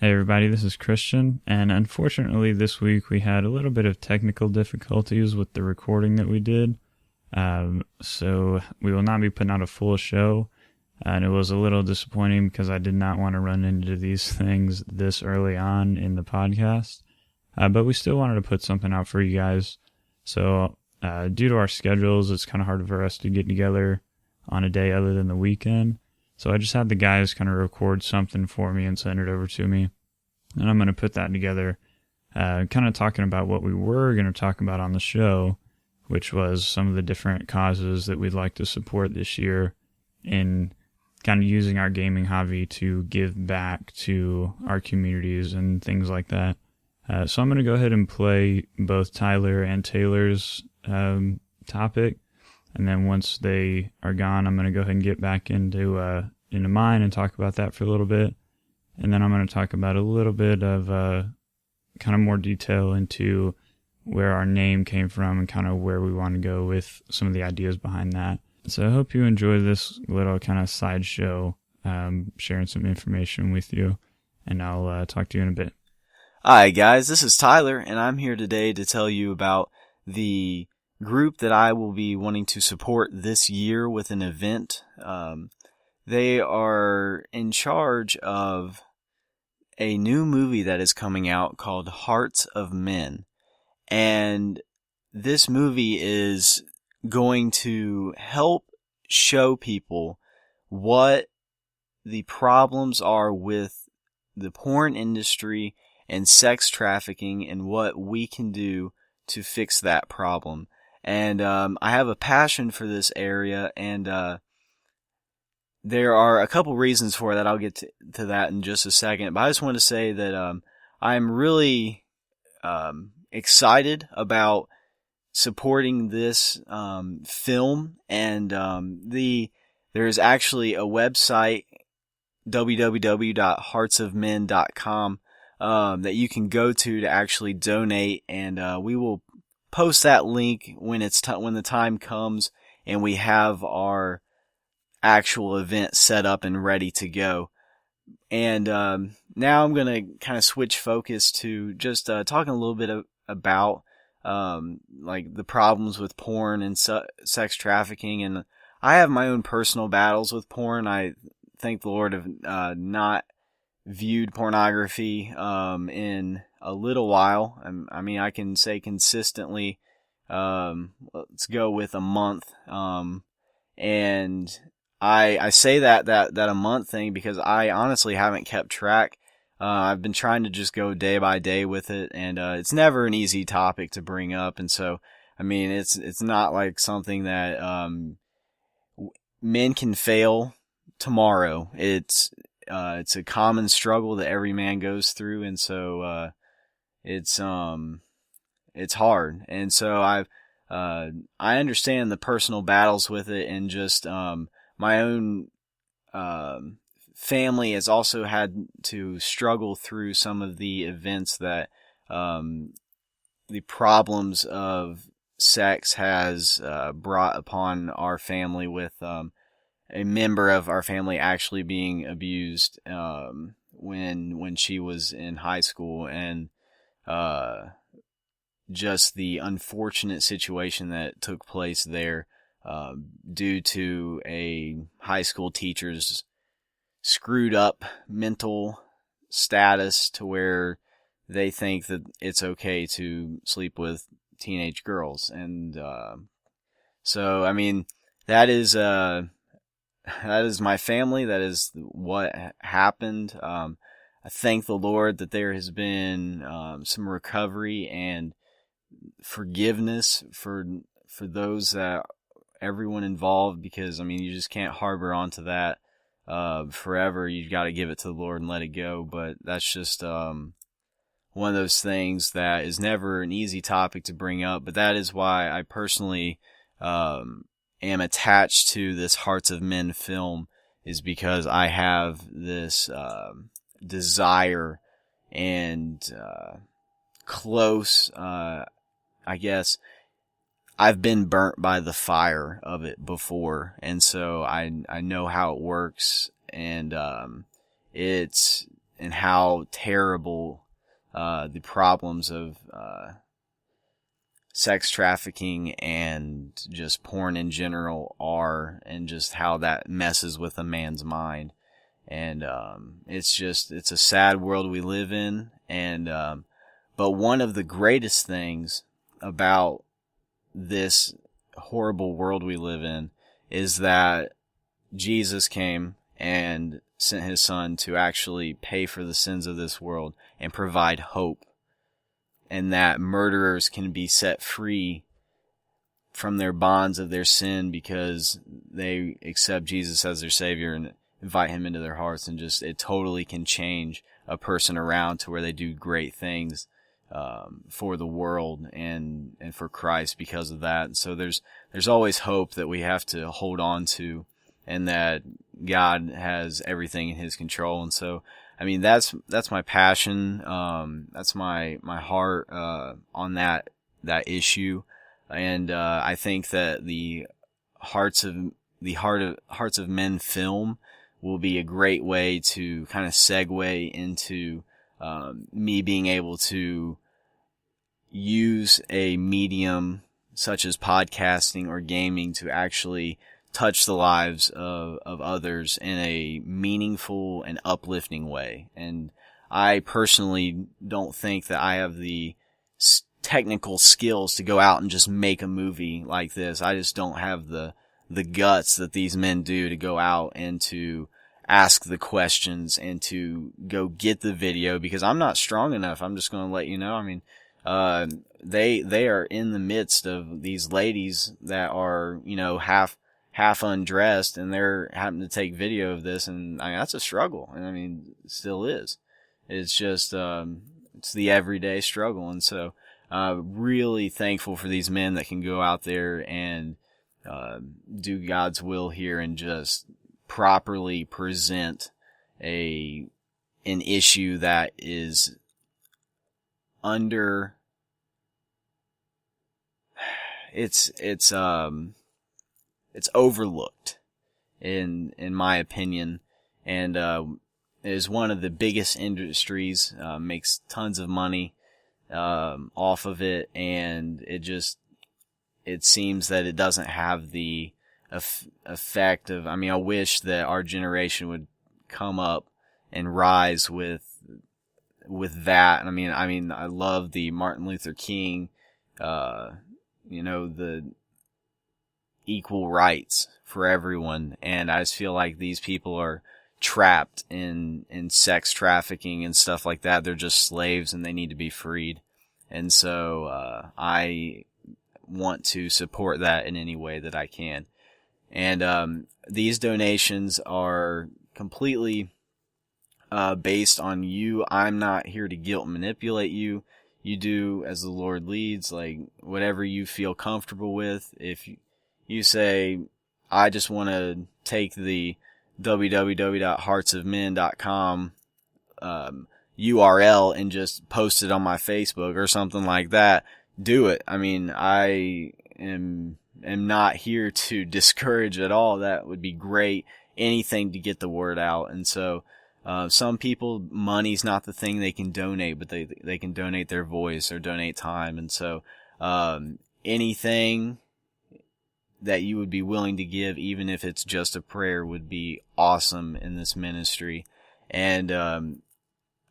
Hey everybody, this is Christian, and unfortunately this week we had a little bit of technical difficulties with the recording that we did, so we will not be putting out a full show, and it was a little disappointing because I did not want to run into these things this early on in the podcast, but we still wanted to put something out for you guys. So due to our schedules, it's kind of hard for us to get together on a day other than the weekend. So I just had the guys kind of record something for me and send it over to me. And I'm going to put that together, kind of talking about what we were going to talk about on the show, which was some of the different causes that we'd like to support this year in kind of using our gaming hobby to give back to our communities and things like that. So I'm going to go ahead and play both Tyler and Taylor's topic. And then once they are gone, I'm going to go ahead and get back into mine and talk about that for a little bit. And then I'm going to talk about a little bit of kind of more detail into where our name came from and kind of where we want to go with some of the ideas behind that. So I hope you enjoy this little kind of sideshow, sharing some information with you. And I'll talk to you in a bit. Hi guys, this is Tyler, and I'm here today to tell you about the group that I will be wanting to support this year with an event. They are in charge of a new movie that is coming out called Hearts of Men. And this movie is going to help show people what the problems are with the porn industry and sex trafficking and what we can do to fix that problem. And I have a passion for this area, and there are a couple reasons for that. I'll get to that in just a second. But I just want to say that I'm really excited about supporting this film. And there is actually a website, www.heartsofmen.com, that you can go to actually donate, and we will post that link when when the time comes and we have our actual event set up and ready to go. And now I'm going to kind of switch focus to just talking a little bit about like the problems with porn and sex trafficking. And I have my own personal battles with porn. I thank the Lord have not viewed pornography in a little while. I mean, I can say consistently, let's go with a month. And I say that a month thing because I honestly haven't kept track. I've been trying to just go day by day with it, and it's never an easy topic to bring up. And so, I mean, it's not like something that men can fail tomorrow. It's a common struggle that every man goes through, and so it's hard. And so I understand the personal battles with it, and just my own family has also had to struggle through some of the events that the problems of sex has brought upon our family, with a member of our family actually being abused when she was in high school, and just the unfortunate situation that took place there due to a high school teacher's screwed up mental status to where they think that it's okay to sleep with teenage girls. And so, I mean, that is my family. That is what happened. I thank the Lord that there has been some recovery and forgiveness for those that everyone involved, because I mean, you just can't harbor onto that forever. You've got to give it to the Lord and let it go. But that's just one of those things that is never an easy topic to bring up. But that is why I personally am attached to this Hearts of Men film, is because I have this desire and close, I guess, I've been burnt by the fire of it before, and so I know how it works, and it's how terrible the problems of sex trafficking and just porn in general are, and just how that messes with a man's mind. And it's a sad world we live in. And but one of the greatest things about this horrible world we live in is that Jesus came and sent his son to actually pay for the sins of this world and provide hope, and that murderers can be set free from their bonds of their sin because they accept Jesus as their Savior and invite him into their hearts. And just, it totally can change a person around to where they do great things for the world and for Christ because of that. And so there's always hope that we have to hold on to, and that God has everything in his control. And so, I mean, that's my passion. That's my heart on that issue. And I think that the Hearts of Men film will be a great way to kind of segue into me being able to use a medium such as podcasting or gaming to actually touch the lives of others in a meaningful and uplifting way. And I personally don't think that I have the technical skills to go out and just make a movie like this. I just don't have the guts that these men do to go out and to ask the questions and to go get the video, because I'm not strong enough. I'm just going to let you know. I mean, they are in the midst of these ladies that are, half undressed, and they're having to take video of this. And I mean, that's a struggle. And I mean, it still is. It's just, it's the everyday struggle. And so, really thankful for these men that can go out there and, do God's will here and just properly present an issue that is under, it's overlooked in my opinion, and is one of the biggest industries, makes tons of money off of it, and it seems that it doesn't have the effect of, I mean, I wish that our generation would come up and rise with that. I mean, I love the Martin Luther King, the equal rights for everyone. And I just feel like these people are trapped in sex trafficking and stuff like that. They're just slaves and they need to be freed. And so, I want to support that in any way that I can. And, these donations are completely, based on you. I'm not here to guilt and manipulate you. You do as the Lord leads, like whatever you feel comfortable with. If you say, I just want to take the www.heartsofmen.com URL and just post it on my Facebook or something like that, do it. I mean, I am not here to discourage at all. That would be great. Anything to get the word out. And so, some people, money's not the thing they can donate, but they can donate their voice or donate time. And so, anything that you would be willing to give, even if it's just a prayer, would be awesome in this ministry. And,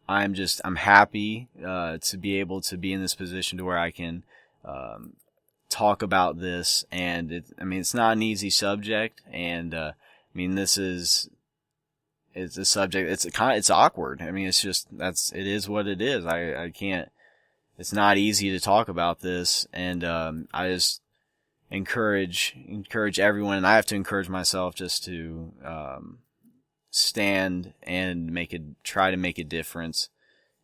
I'm happy, to be able to be in this position to where I can, talk about this. And it's not an easy subject. And, it's a subject, it's awkward. I mean, it is what it is. I can't, it's not easy to talk about this. And, I just encourage everyone, and I have to encourage myself just to, stand and try to make a difference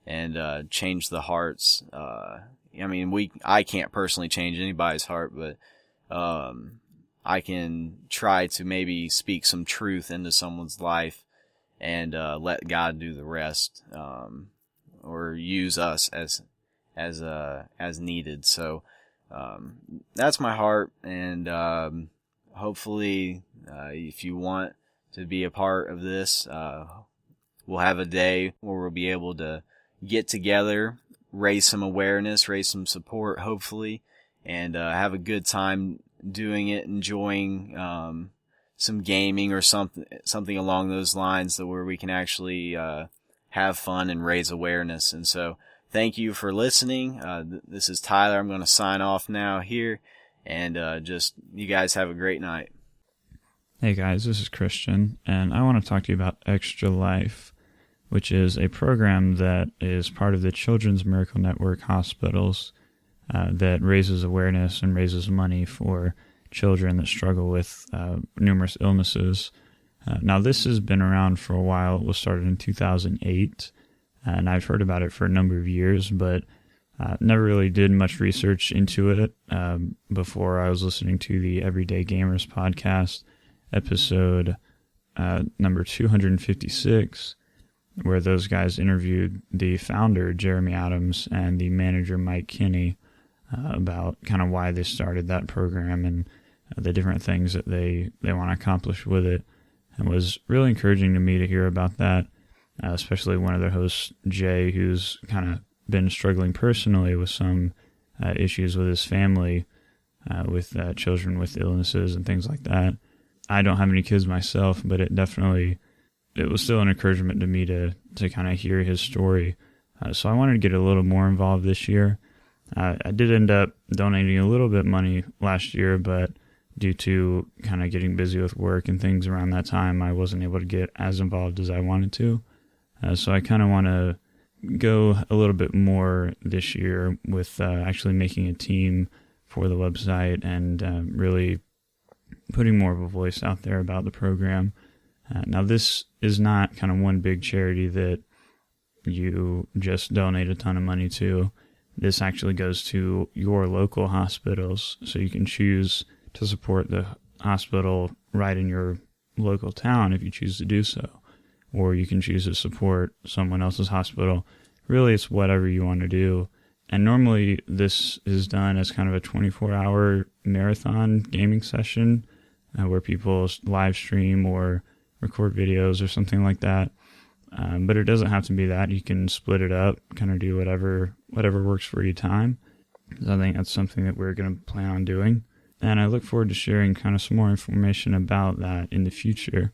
and, change the hearts. I can't personally change anybody's heart, but, I can try to maybe speak some truth into someone's life and, let God do the rest, or use us as needed. So, that's my heart. And, hopefully, if you want to be a part of this, we'll have a day where we'll be able to get together, raise some awareness, raise some support, hopefully, and have a good time doing it, enjoying some gaming or something along those lines, where we can actually have fun and raise awareness. And so thank you for listening. This is Tyler. I'm going to sign off now here, and just you guys have a great night. Hey guys, this is Christian, and I want to talk to you about Extra Life, which is a program that is part of the Children's Miracle Network hospitals that raises awareness and raises money for children that struggle with numerous illnesses. Now, this has been around for a while. It was started in 2008, and I've heard about it for a number of years, but never really did much research into it before I was listening to the Everyday Gamers podcast, episode number 256, where those guys interviewed the founder, Jeremy Adams, and the manager, Mike Kinney, about kind of why they started that program and the different things that they want to accomplish with it. It was really encouraging to me to hear about that, especially one of their hosts, Jay, who's kind of been struggling personally with some issues with his family, with children with illnesses and things like that. I don't have any kids myself, but it was still an encouragement to me to kind of hear his story. So I wanted to get a little more involved this year. I did end up donating a little bit of money last year, but due to kind of getting busy with work and things around that time, I wasn't able to get as involved as I wanted to. So I kind of want to go a little bit more this year with actually making a team for the website and really putting more of a voice out there about the program. Now, this is not kind of one big charity that you just donate a ton of money to. This actually goes to your local hospitals, so you can choose to support the hospital right in your local town if you choose to do so, or you can choose to support someone else's hospital. Really, it's whatever you want to do. And normally this is done as kind of a 24-hour marathon gaming session where people live stream or record videos or something like that. But it doesn't have to be that. You can split it up, kind of do whatever works for your time. So I think that's something that we're going to plan on doing. And I look forward to sharing kind of some more information about that in the future.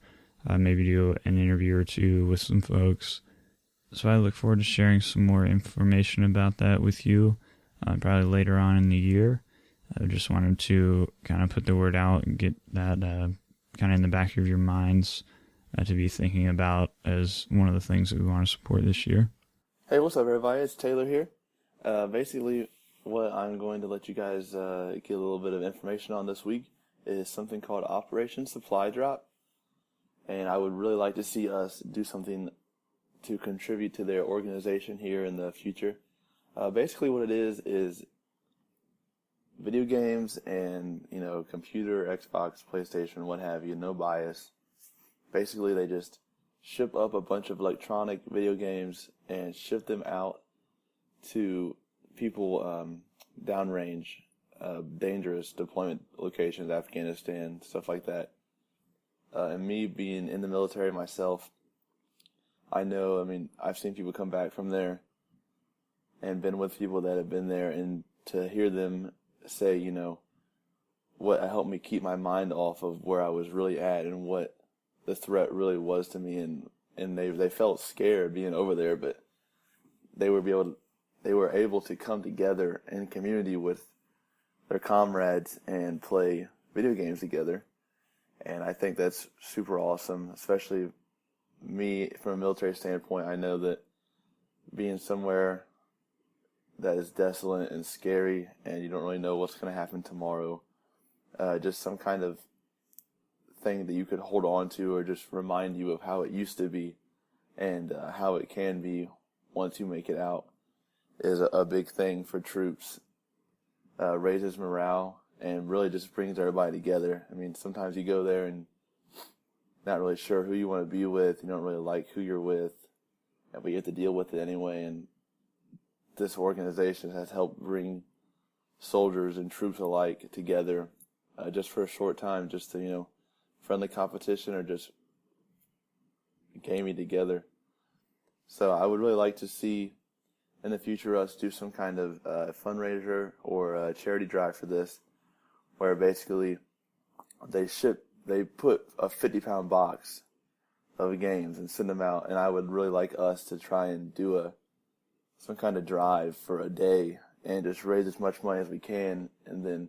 Maybe do an interview or two with some folks. So I look forward to sharing some more information about that with you probably later on in the year. I just wanted to kind of put the word out and get that kind of in the back of your minds to be thinking about as one of the things that we want to support this year. Hey, what's up, everybody? It's Taylor here. Basically, what I'm going to let you guys get a little bit of information on this week is something called Operation Supply Drop. And I would really like to see us do something to contribute to their organization here in the future. Basically, what it is video games and, computer, Xbox, PlayStation, what have you, no bias. Basically, they just ship up a bunch of electronic video games and ship them out to people downrange, dangerous deployment locations, Afghanistan, stuff like that. And me being in the military myself, I've seen people come back from there and been with people that have been there, and to hear them say, what helped me keep my mind off of where I was really at and what the threat really was to me, and they felt scared being over there, but they were able to come together in community with their comrades and play video games together. And I think that's super awesome, especially me from a military standpoint. I know that being somewhere that is desolate and scary and you don't really know what's going to happen tomorrow, just some kind of thing that you could hold on to or just remind you of how it used to be and how it can be once you make it out is a big thing for troops. Raises morale and really just brings everybody together. Sometimes you go there and not really sure who you want to be with. You don't really like who you're with, but you have to deal with it anyway. And this organization has helped bring soldiers and troops alike together just for a short time, just to, friendly competition or just gaming together. So I would really like to see in the future us do some kind of fundraiser or a charity drive for this, where basically they put a 50-pound box of games and send them out, and I would really like us to try and do some kind of drive for a day and just raise as much money as we can, and then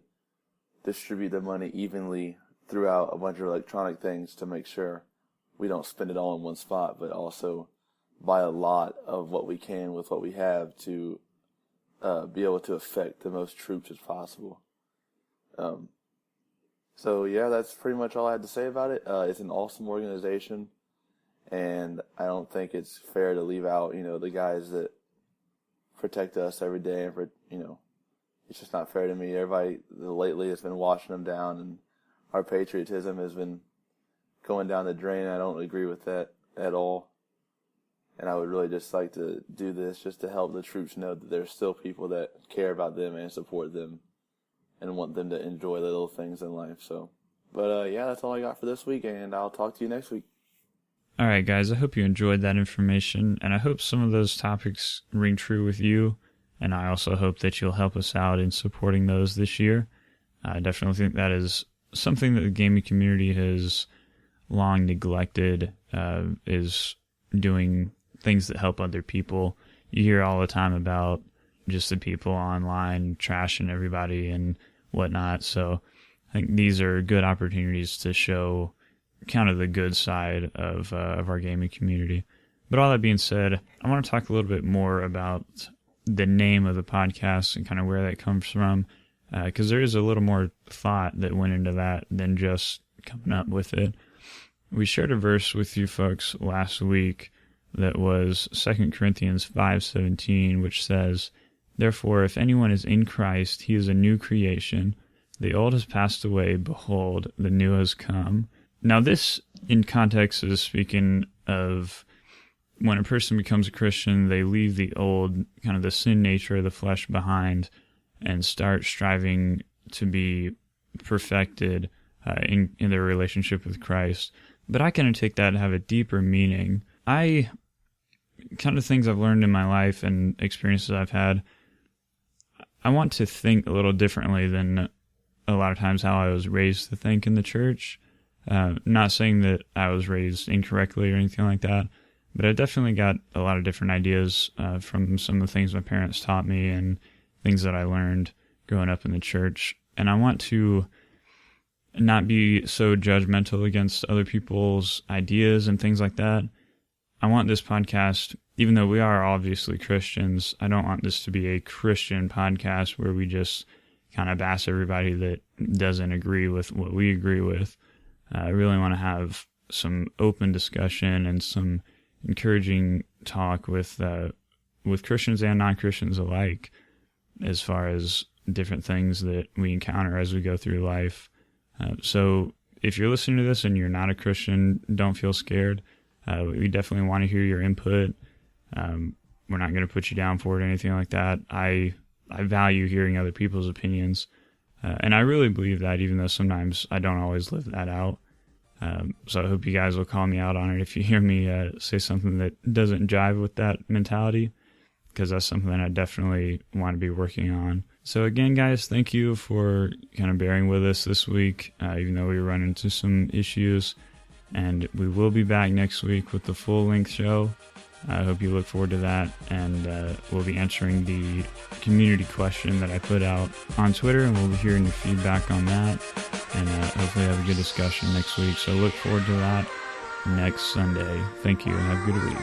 distribute the money evenly throughout a bunch of electronic things to make sure we don't spend it all in one spot, but also buy a lot of what we can with what we have to be able to affect the most troops as possible. So yeah, that's pretty much all I had to say about it. It's an awesome organization, and I don't think it's fair to leave out, the guys that protect us every day, and it's just not fair to me. Everybody lately has been washing them down, and our patriotism has been going down the drain. I don't agree with that at all. And I would really just like to do this just to help the troops know that there's still people that care about them and support them and want them to enjoy the little things in life. So, but yeah, that's all I got for this week, and I'll talk to you next week. All right, guys, I hope you enjoyed that information, and I hope some of those topics ring true with you, and I also hope that you'll help us out in supporting those this year. I definitely think that is something that the gaming community has long neglected, is doing things that help other people. You hear all the time about just the people online trashing everybody and whatnot, so I think these are good opportunities to show kind of the good side of our gaming community. But all that being said, I want to talk a little bit more about the name of the podcast and kind of where that comes from, because there is a little more thought that went into that than just coming up with it. We shared a verse with you folks last week that was 2 Corinthians 5:17, which says, "Therefore, if anyone is in Christ, he is a new creation. The old has passed away. Behold, the new has come." Now, this, in context, is speaking of when a person becomes a Christian, they leave the old, kind of the sin nature of the flesh behind and start striving to be perfected in their relationship with Christ. But I kind of take that to have a deeper meaning. Kind of things I've learned in my life and experiences I've had, I want to think a little differently than a lot of times how I was raised to think in the church. Not saying that I was raised incorrectly or anything like that, but I definitely got a lot of different ideas from some of the things my parents taught me and things that I learned growing up in the church. And I want to not be so judgmental against other people's ideas and things like that. I want this podcast, even though we are obviously Christians, I don't want this to be a Christian podcast where we just kind of bash everybody that doesn't agree with what we agree with. I really want to have some open discussion and some encouraging talk with Christians and non-Christians alike, as far as different things that we encounter as we go through life. So if you're listening to this and you're not a Christian, don't feel scared. We definitely want to hear your input. We're not going to put you down for it or anything like that. I value hearing other people's opinions. And I really believe that, even though sometimes I don't always live that out. So I hope you guys will call me out on it if you hear me say something that doesn't jive with that mentality, because that's something that I definitely want to be working on. So again, guys, thank you for kind of bearing with us this week, even though we run into some issues. And we will be back next week with the full-length show. I hope you look forward to that, and we'll be answering the community question that I put out on Twitter, and we'll be hearing your feedback on that, and hopefully have a good discussion next week. So look forward to that next Sunday. Thank you, and have a good week.